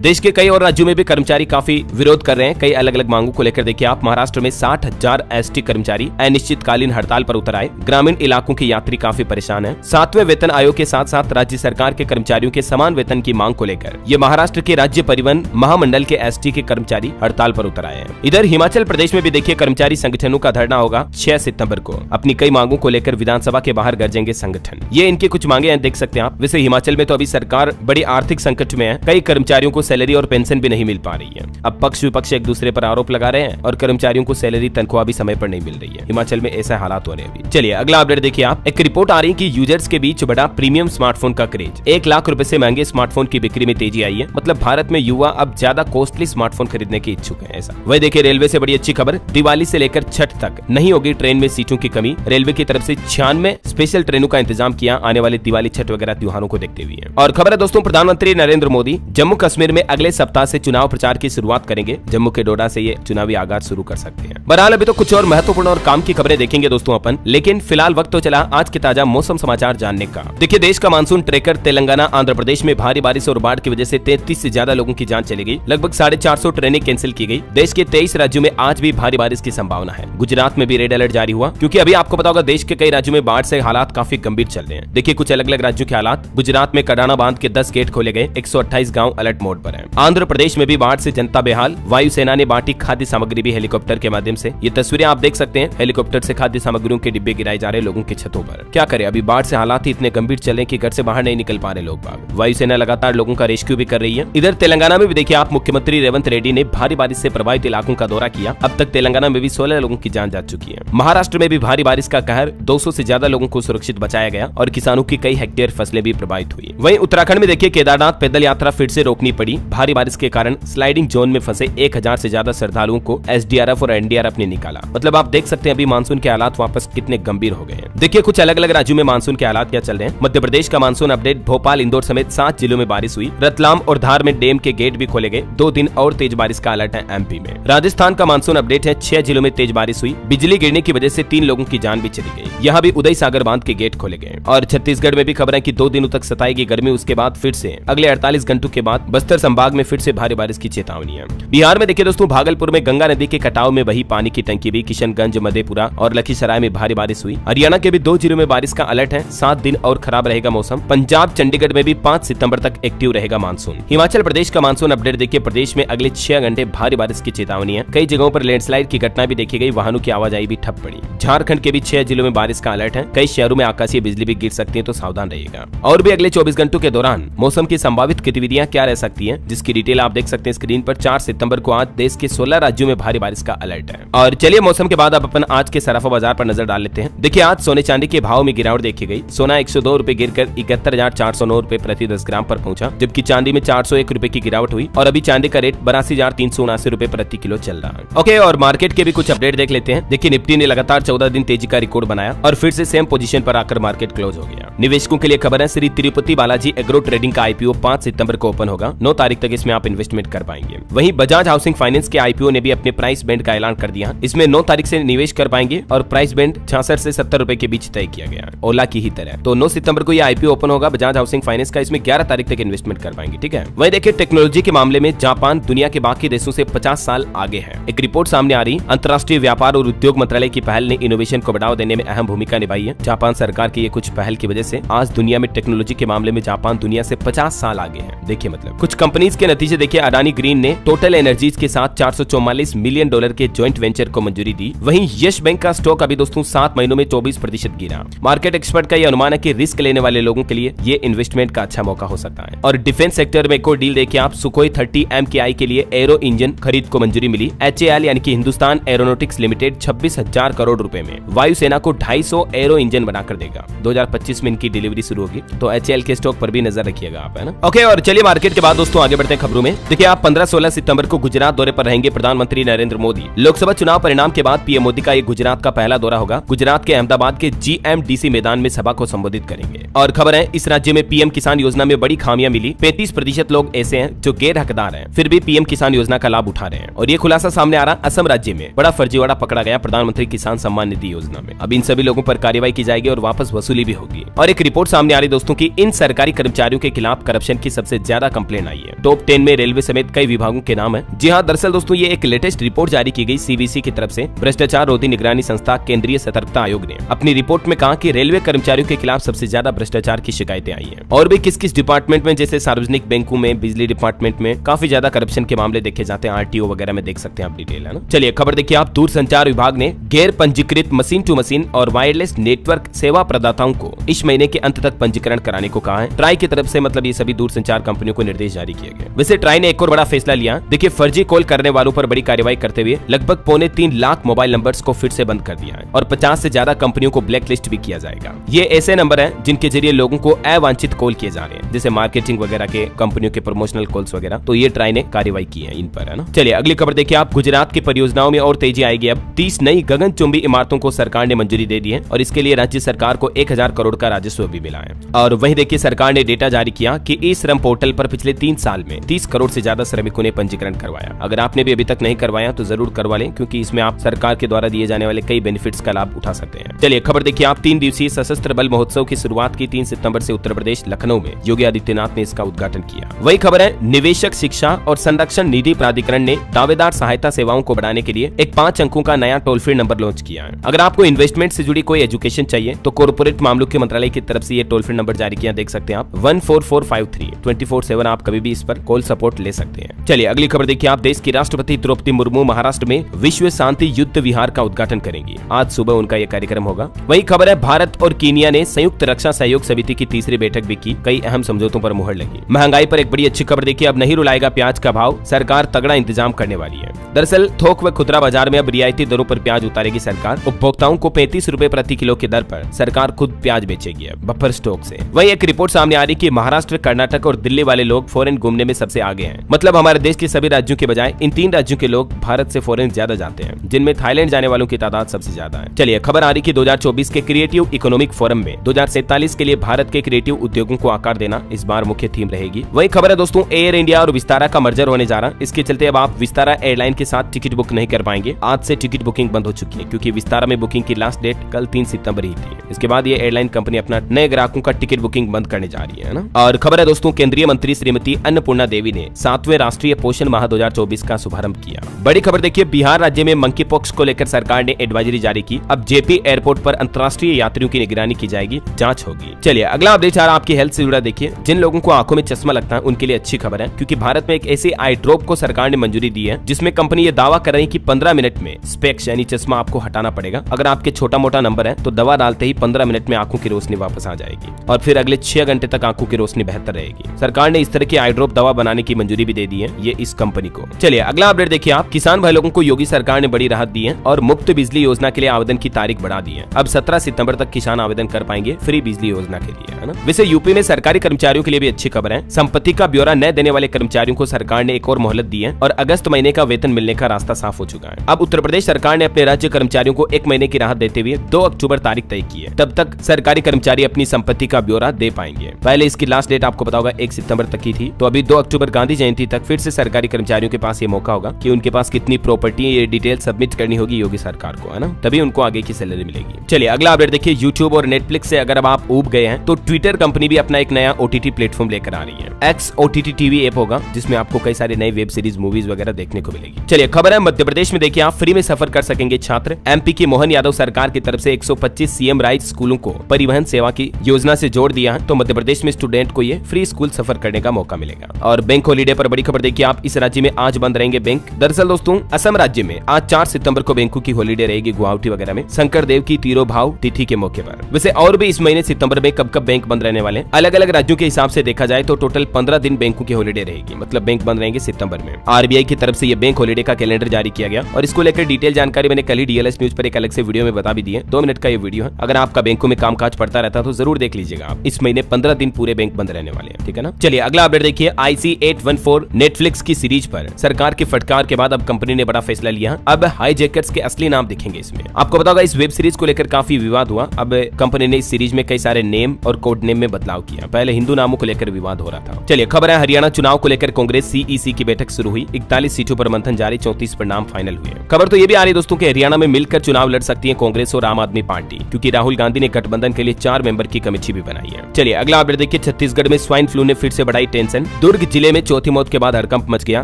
देश के कई और राज्यों में भी कर्मचारी काफी विरोध कर रहे हैं कई अलग अलग मांगों को लेकर। देखिए आप, महाराष्ट्र में 60,000 ST कर्मचारी अनिश्चितकालीन हड़ताल पर उतर आए। ग्रामीण इलाकों के यात्री काफी परेशान हैं। 7वें वेतन आयोग के साथ साथ राज्य सरकार के कर्मचारियों के समान वेतन की मांग को लेकर ये महाराष्ट्र के राज्य परिवहन महामंडल के ST के कर्मचारी हड़ताल पर उतर आए हैं। इधर हिमाचल प्रदेश में भी देखिए कर्मचारी संगठनों का धरना होगा 6 सितंबर को। अपनी कई मांगों को लेकर विधानसभा के बाहर गरजेंगे संगठन। ये इनकी कुछ मांगे हैं, देख सकते हैं आप। वैसे हिमाचल में तो अभी सरकार बड़ी आर्थिक संकट में है। कई कर्मचारियों को सैलरी और पेंशन भी नहीं मिल पा रही है। अब पक्ष विपक्ष एक दूसरे पर आरोप लगा रहे हैं और कर्मचारियों को सैलरी तनख्वाह भी समय पर नहीं मिल रही है। हिमाचल में ऐसा हालात हो रहे हैं अभी। चलिए अगला अपडेट देखिए आप। एक रिपोर्ट आ रही है कि यूजर्स के बीच बढ़ा प्रीमियम स्मार्टफोन का क्रेज। 1 लाख रुपए से महंगे स्मार्टफोन की बिक्री में तेजी आई है। मतलब भारत में युवा अब ज्यादा कॉस्टली स्मार्टफोन खरीदने के इच्छुक है। ऐसा वही देखिए रेलवे से बड़ी अच्छी खबर। दिवाली से लेकर छठ तक नहीं होगी ट्रेन में सीटों की कमी। रेलवे की तरफ से 96 स्पेशल ट्रेनों का इंतजाम किया आने वाले दिवाली छठ वगैरह त्योहारों को देखते हुए। और खबर है दोस्तों, प्रधानमंत्री नरेंद्र मोदी जम्मू कश्मीर में अगले सप्ताह से चुनाव प्रचार की शुरुआत करेंगे। जम्मू के डोडा से ये चुनावी आगाज शुरू कर सकते हैं। बहरहाल अभी तो कुछ और महत्वपूर्ण और काम की खबरें देखेंगे दोस्तों अपन, लेकिन फिलहाल वक्त तो चला आज के ताजा मौसम समाचार जानने का। देखिए देश का मानसून ट्रेकर तेलंगाना आंध्र प्रदेश में भारी बारिश और बाढ़ की वजह से 33 से ज्यादा लोगों की जान चली गई। लगभग 450 ट्रेनें कैंसिल की गई। देश के 23 राज्यों में आज भी भारी बारिश की संभावना है। गुजरात में भी रेड अलर्ट जारी हुआ क्योंकि अभी आपको पता होगा देश के कई राज्यों में बाढ़ से हालात काफी गंभीर चल रहे हैं। देखिए कुछ अलग अलग राज्यों के हालात। गुजरात में कडाना बांध के 10 गेट खोले गए। 128 गाँव अलर्ट मोड पर है। आंध्र प्रदेश में भी बाढ़ से जनता बेहाल। वायुसेना ने बांटी खाद्य सामग्री भी हेलीकॉप्टर के माध्यम से। ये तस्वीरें आप देख सकते हैं, हेलीकॉप्टर से खाद्य सामग्रियों के डिब्बे गिराए जा रहे लोगों की छतों पर। क्या करें, अभी बाढ़ से हालात ही इतने गंभीर चले कि घर से बाहर नहीं निकल पा रहे लोग बाग। वायुसेना लगातार लोगों का रेस्क्यू भी कर रही है। इधर तेलंगाना में भी देखिए आप, मुख्यमंत्री रेवंत रेड्डी ने भारी बारिश से प्रभावित इलाकों का दौरा किया। अब तक तेलंगाना में भी 16 लोगों की जान जा चुकी है। महाराष्ट्र में भी भारी बारिश का कहर, 200 से ज्यादा लोगों को सुरक्षित बचाया गया और किसानों की कई हेक्टेयर फसलें भी प्रभावित हुई। वहीं उत्तराखंड में देखिए केदारनाथ पैदल यात्रा फिर से रोकनी पड़ी। भारी बारिश के कारण स्लाइडिंग जोन में फंसे 1000 से ज्यादा श्रद्धालुओं को SDRF और NDRF ने निकाला। मतलब आप देख सकते हैं अभी मानसून के हालात वापस कितने गंभीर हो गए हैं। देखिए कुछ अलग अलग राज्यों में मानसून के हालात क्या चल रहे हैं। मध्य प्रदेश का मानसून अपडेट। भोपाल इंदौर समेत 7 जिलों में बारिश हुई। रतलाम और धार में डैम के गेट भी खोले गए। 2 दिन और तेज बारिश का अलर्ट है MP में। राजस्थान का मानसून अपडेट है। 6 जिलों में तेज बारिश हुई। बिजली गिरने की वजह से 3 लोगों की जान भी चली गई। यहाँ भी उदय सागर बांध के गेट खोले गए। और छत्तीसगढ़ में भी खबर है कि 2 दिनों तक सताएगी गर्मी। उसके बाद फिर से अगले 48 घंटों के बाद बस्तर संभाग में फिर से भारी बारिश की चेतावनी है। बिहार में देखिए दोस्तों, भागलपुर में गंगा नदी के कटाव में बही पानी की टंकी भी। किशनगंज, मधेपुरा और लखीसराय में भारी बारिश हुई। हरियाणा के भी 2 जिलों में बारिश का अलर्ट है। 7 दिन और खराब रहेगा मौसम। पंजाब चंडीगढ़ में भी 5 सितंबर तक एक्टिव रहेगा मानसून। हिमाचल प्रदेश का मानसून अपडेट देखिए। प्रदेश में अगले 6 घंटे भारी बारिश की चेतावनी है। कई जगहों पर लैंडस्लाइड की घटना भी देखी गई। वाहनों की आवाजाही भी ठप पड़ी। झारखंड के भी 6 जिलों में बारिश का अलर्ट है। कई शहरों में आकाशीय बिजली भी गिर सकती है, तो सावधान रहिएगा। और भी अगले 24 घंटों के दौरान मौसम की संभावित गतिविधियां क्या रह सकती है, जिसकी डिटेल आप देख सकते हैं स्क्रीन पर। 4 सितंबर को आज देश के 16 राज्यों में भारी बारिश का अलर्ट है। और चलिए मौसम के बाद अब अपन आज के सराफा बाजार पर नजर डाल लेते हैं। देखिए आज सोने चांदी के भाव में गिरावट देखी गई। सोना 102 रुपए गिरकर 71,409 रुपए प्रति 10 ग्राम पर पहुंचा, जबकि चांदी में 401 रुपए की गिरावट हुई और अभी चांदी का रेट 82,379 रुपए प्रति किलो चल रहा है। ओके, और मार्केट के भी कुछ अपडेट देख लेते हैं। देखिए निफ्टी ने लगातार 14 दिन तेजी का रिकॉर्ड बनाया और फिर से सेम पोजीशन पर आकर मार्केट क्लोज हो गया। निवेशकों के लिए खबर है, श्री तिरुपति बालाजी एग्रो ट्रेडिंग का IPO 5 सितंबर को ओपन होगा। 9 तारीख तक इसमें आप इन्वेस्टमेंट कर पाएंगे। वहीं बजाज हाउसिंग फाइनेंस के IPO ने भी अपने प्राइस बैंड का ऐलान कर दिया। इसमें 9 तारीख से निवेश कर पाएंगे और प्राइस बैंड 66 से 70 रुपए के बीच तय किया गया, ओला की ही तरह। तो 9 सितंबर को यह IPO ओपन होगा बजाज हाउसिंग फाइनेंस का। इसमें 11 तारीख तक इन्वेस्टमेंट कर पाएंगे, ठीक है। वहीं देखिए टेक्नोलॉजी के मामले में जापान दुनिया के बाकी देशों से 50 साल आगे है। एक रिपोर्ट सामने आ रही, अंतर्राष्ट्रीय व्यापार और उद्योग मंत्रालय की पहल ने इनोवेशन को बढ़ावा देने में अहम भूमिका निभाई है। जापान सरकार की ये कुछ पहल की वजह से आज दुनिया में टेक्नोलॉजी के मामले में जापान दुनिया से 50 साल आगे है। देखिए मतलब कुछ कंपनीज के नतीजे देखिए। अडानी ग्रीन ने टोटल एनर्जीज के साथ $444 मिलियन के ज्वाइंट वेंचर को मंजूरी दी। वहीं यश बैंक का स्टॉक अभी दोस्तों 7 महीनों में 24% गिरा। मार्केट एक्सपर्ट का यह अनुमान है कि रिस्क लेने वाले लोगों के लिए ये इन्वेस्टमेंट का अच्छा मौका हो सकता है। और डिफेंस सेक्टर में एक और डील देखिए आप। सुखोई 30 MKI के लिए एरो इंजन खरीद को मंजूरी मिली। HAL यानी कि हिंदुस्तान एरोनॉटिक्स लिमिटेड 26,000 करोड़ रुपए में वायुसेना को 250 एरो इंजन बनाकर देगा। 2025 में इनकी डिलीवरी शुरू होगी, तो HAL के स्टॉक पर भी नजर रखिएगा आप, है ना। ओके, और चलिए मार्केट के बाद दोस्तों आगे बढ़ते हैं खबरों में। देखिए आप 15-16 सितंबर को गुजरात दौरे पर रहेंगे प्रधानमंत्री नरेंद्र मोदी। लोकसभा चुनाव परिणाम के बाद PM मोदी का ये गुजरात का पहला दौरा होगा। गुजरात के अहमदाबाद के GMDC मैदान में सभा को संबोधित करेंगे। और खबर है, इस राज्य में PM किसान योजना में बड़ी खामियां मिली। 35% लोग ऐसे हैं जो गैर हकदार हैं, फिर भी PM किसान योजना का लाभ उठा रहे हैं। और ये खुलासा सामने आ रहा, असम राज्य में बड़ा फर्जीवाड़ा पकड़ा गया प्रधानमंत्री किसान सम्मान निधि योजना में। अब इन सभी लोगों पर कार्रवाई की जाएगी और वापस वसूली भी होगी। और एक रिपोर्ट सामने आ रही दोस्तों की इन सरकारी कर्मचारियों के खिलाफ करप्शन की सबसे ज्यादा कंप्लेंट आई है। टॉप 10 में रेलवे समेत कई विभागों के नाम है। जी हाँ, दरअसल दोस्तों ये एक लेटेस्ट रिपोर्ट जारी की गई सीबीसी की तरफ से। भ्रष्टाचार रोधी निगरानी संस्था केंद्रीय सतर्कता आयोग ने अपनी रिपोर्ट में कहा कि रेलवे कर्मचारियों के खिलाफ सबसे ज्यादा भ्रष्टाचार की शिकायतें आई हैं। और भी किस किस डिपार्टमेंट में, जैसे सार्वजनिक बैंकों में, बिजली डिपार्टमेंट में काफी ज्यादा करप्शन के मामले देखे जाते हैं। आरटीओ वगैरह में देख सकते हैं आप डिटेल, है ना। चलिए खबर देखिए आप। दूरसंचार विभाग ने गैर पंजीकृत मशीन टू मशीन और वायरलेस नेटवर्क सेवा प्रदाताओं को इस महीने के अंत तक पंजीकरण कराने को कहा है। ट्राई की तरफ से, मतलब ये सभी दूरसंचार कंपनियों को निर्देश जारी किए गए। वैसे ट्राई ने एक और बड़ा फैसला लिया। देखिए फर्जी कॉल करने वालों पर बड़ी कार्रवाई करते हुए लगभग 3.25 लाख मोबाइल नंबर्स को फिर से बंद कर दिया है और 50 से ज्यादा कंपनियों को ब्लैक लिस्ट भी किया जाएगा। ये ऐसे नंबर हैं जिनके जरिए लोगों को अवांछित कॉल किए जा रहे हैं, जैसे मार्केटिंग वगैरह के, कंपनियों के प्रमोशनल कॉल्स वगैरह। तो ये ट्राई ने कार्रवाई की है इन पर, है ना। चलिए अगली खबर देखिए आप। गुजरात की परियोजनाओं में और तेजी आएगी। अब 30 नई गगनचुंबी इमारतों को सरकार ने मंजूरी दे दी है और इसके लिए राज्य सरकार को 1000 करोड़ का राजस्व भी मिला है। और वहीं देखिए सरकार ने डेटा जारी किया कि ई श्रम पोर्टल पर पिछले 3 साल में 30 करोड़ से ज्यादा श्रमिकों ने पंजीकरण करवाया। अगर आपने भी अभी तक नहीं करवाया तो जरूर करवा लें, क्योंकि इसमें आप सरकार के द्वारा दिए जाने वाले कई बेनिफिट्स का लाभ उठा सकते हैं। चलिए खबर देखिए आप। 3 दिवसीय सशस्त्र बल महोत्सव की शुरुआत की 3 सितंबर से उत्तर प्रदेश लखनऊ में योगी आदित्यनाथ ने इसका उद्घाटन किया। वही खबर है, निवेशक शिक्षा और संरक्षण निधि प्राधिकरण ने दावेदार सहायता सेवाओं को बढ़ाने के लिए एक 5 अंकों का नया टोल फ्री नंबर लॉन्च किया है। अगर आपको इन्वेस्टमेंट से जुड़ी कोई एजुकेशन चाहिए तो कॉर्पोरेट मामलों के मंत्रालय की तरफ से ये टोल फ्री नंबर जारी किया, देख सकते हैं आप 14453 24/7। आप कभी भी इस पर कॉल सपोर्ट ले सकते हैं। चलिए अगली खबर देखिए आप। देश की राष्ट्रपति द्रौपदी मुर्मू महाराष्ट्र में विश्व शांति युद्ध विहार का उद्घाटन करेंगी। आज सुबह उनका यह कार्यक्रम होगा। वही खबर है, भारत और कीनिया ने संयुक्त रक्षा सहयोग समिति की 3री बैठक भी की। कई अहम समझौतों पर मुहर लगी। महंगाई पर एक बड़ी अच्छी खबर देखिए। अब नहीं रुलाएगा प्याज का भाव, सरकार तगड़ा इंतजाम करने वाली है। दरअसल थोक व खुदरा बाजार में अब रियायती दरों पर प्याज उतारेगी सरकार। उपभोक्ताओं को 35 रुपए प्रति किलो की दर पर सरकार खुद प्याज बेचेगी बफर स्टॉक से। वही एक रिपोर्ट सामने आ रही कि महाराष्ट्र, कर्नाटक और दिल्ली वाले लोग फॉरेन घूमने में सबसे आगे हैं। मतलब हमारे देश के सभी राज्यों के बजाय इन 3 राज्यों के लोग भारत से फॉरेन ज्यादा जाते हैं, जिनमें थाईलैंड जाने वालों की तादाद सबसे ज्यादा है। चलिए खबर आ रही कि 2024 के क्रिएटिव इकोनॉमिक फोरम में 2047 के लिए भारत के क्रिएटिव उद्योगों को आकार देना इस बार मुख्य थीम रहेगी। वही खबर है दोस्तों, एयर इंडिया और विस्तारा का मर्जर होने जा रहा। इसके चलते अब आप विस्तारा एयरलाइन के साथ टिकट बुक नहीं कर पाएंगे। आज से टिकट बुकिंग बंद हो चुकी है, क्योंकि विस्तारा में बुकिंग की लास्ट डेट कल 3 सितंबर ही थी। इसके बाद ये एयरलाइन कंपनी अपना नए ग्राहकों का टिकट बुकिंग बंद करने जा रही है ना। और खबर है दोस्तों, केंद्रीय मंत्री श्रीमती अन्नपूर्णा देवी ने 7वें राष्ट्रीय पोषण माह 2024 का शुभारंभ किया। बड़ी खबर देखिए, बिहार राज्य में मंकी पॉक्स को लेकर सरकार ने एडवाइजरी जारी की। अब जेपी एयरपोर्ट पर अंतर्राष्ट्रीय यात्रियों की निगरानी की जाएगी, जांच होगी। चलिए अगला अपडेट आ रहा आपकी हेल्थ से जुड़ा देखिए। जिन लोगों को आंखों में चश्मा लगता है उनके लिए अच्छी खबर है, क्योंकि भारत में एक ऐसी आई ड्रॉप को सरकार ने मंजूरी दी है जिसमें कंपनी ये दावा कर रही है कि 15 मिनट में स्पेक्स यानी चश्मा आपको हटाना पड़ेगा। अगर आपके छोटा मोटा नंबर है तो दवा डालते ही 15 मिनट में आंखों की रोशनी वापस आ जाएगी और फिर अगले 6 घंटे तक आंखों की रोशनी बेहतर रहेगी। सरकार ने इस तरह की आई ड्रॉप दवा बनाने की मंजूरी भी दे दी है ये इस कंपनी को। चलिए अगला अपडेट देखिए आप। किसान भाई लोगों को योगी सरकार ने बड़ी राहत दी है और मुफ्त बिजली योजना के लिए आवेदन की तारीख बढ़ा दी है। अब 17 सितंबर तक किसान आवेदन कर पाएंगे फ्री बिजली योजना के लिए, है ना। वैसे यूपी में सरकारी कर्मचारियों के लिए भी अच्छी खबर है। संपत्ति का ब्यौरा न देने वाले कर्मचारियों को सरकार ने एक और मोहलत दी है और अगस्त महीने का वेतन मिलने का रास्ता साफ हो चुका है। अब उत्तर प्रदेश सरकार ने अपने राज्य कर्मचारियों को 1 महीने की राहत देते हुए 2 अक्टूबर तारीख तय की है। तब तक सरकारी कर्मचारी अपनी संपत्ति का ब्यौरा दे पाएंगे। पहले इसकी लास्ट डेट आपको पता होगा 1 सितंबर तक की थी, तो अभी 2 अक्टूबर गांधी जयंती तक फिर से सरकारी कर्मचारियों के पास ये मौका होगा कि उनके पास कितनी प्रॉपर्टी है ये डिटेल सबमिट करनी होगी योगी सरकार को, है ना। तभी उनको आगे की सैलरी मिलेगी। चलिए अगला अपडेट देखिए। यूट्यूब और नेटफ्लिक्स से अगर अब आप ऊब गए हैं तो ट्विटर कंपनी भी अपना एक नया OTT प्लेटफॉर्म लेकर आ रही है। X OTT TV ऐप होगा जिसमें आपको कई सारे नए वेब सीरीज, मूवीज वगैरह देखने को मिलेगी। चलिए खबर है, मध्य प्रदेश में देखिए आप फ्री में सफर कर सकेंगे छात्र। MP की मोहन यादव सरकार की तरफ से 125 CM राइज स्कूलों को परिवहन सेवा की योजना से जोड़ दिया है, तो मध्य प्रदेश में स्टूडेंट को ये फ्री स्कूल सफर करने का मौका मिलेगा। और बैंक हॉलीडे पर बड़ी खबर देखिए आप। इस राज्य में आज बंद रहेंगे बैंक। दरअसल दोस्तों असम राज्य में आज 4 सितंबर को बैंकों की हॉलीडे रहेगी गुवाहाटी वगैरह में, शंकर देव की तिरोभाव तिथि के मौके पर। वैसे और भी इस महीने सितंबर में कब कब बैंक बंद रहने वाले, अलग अलग राज्यों के हिसाब से देखा जाए तो टोटल 15 दिन बैंकों की हॉलीडे रहेगी, मतलब बैंक बंद रहेंगे सितंबर में। RBI की तरफ से ये बैंक हॉलीडे का कैलेंडर जारी किया गया और इसको लेकर डिटेल जानकारी मैंने कल ही DLS न्यूज पर एक अलग से वीडियो में बता भी दी है। 2 मिनट का ये वीडियो है। अगर आपका बैंकों में कामकाज पड़ता रहता है तो जरूर देख लीजिएगा आप। इस महीने 15 दिन पूरे बैंक बंद रहने वाले हैं, ठीक है ना। चलिए अगला अपडेट देखिए। IC814 नेटफ्लिक्स की सीरीज पर सरकार की फटकार के बाद अब कंपनी ने बड़ा फैसला लिया। अब हाईजैकर्स के असली नाम दिखेंगे इसमें। आपको पता होगा इस वेब सीरीज को लेकर काफी विवाद हुआ। अब कंपनी ने इस सीरीज में कई सारे नेम और कोड नेम में बदलाव किया। पहले हिंदू नामों को लेकर विवाद हो रहा था। चलिए खबर है, हरियाणा चुनाव को लेकर कांग्रेस CEC की बैठक शुरू हुई। 41 सीटों पर मंथन जारी, 34 पर नाम फाइनल हुए। खबर तो ये भी आ रही दोस्तों कि हरियाणा में मिलकर चुनाव लड़ सकती है कांग्रेस और आम आदमी पार्टी, क्योंकि राहुल गांधी ने गठबंधन के लिए 4 मेंबर की कमेटी भी बनाई है। चलिए अगला अपडेट देखिए छत्तीसगढ़ में स्वाइन फ्लू ने फिर से बढ़ाई टेंशन। दुर्ग जिले में चौथी मौत के बाद हड़कंप मच गया।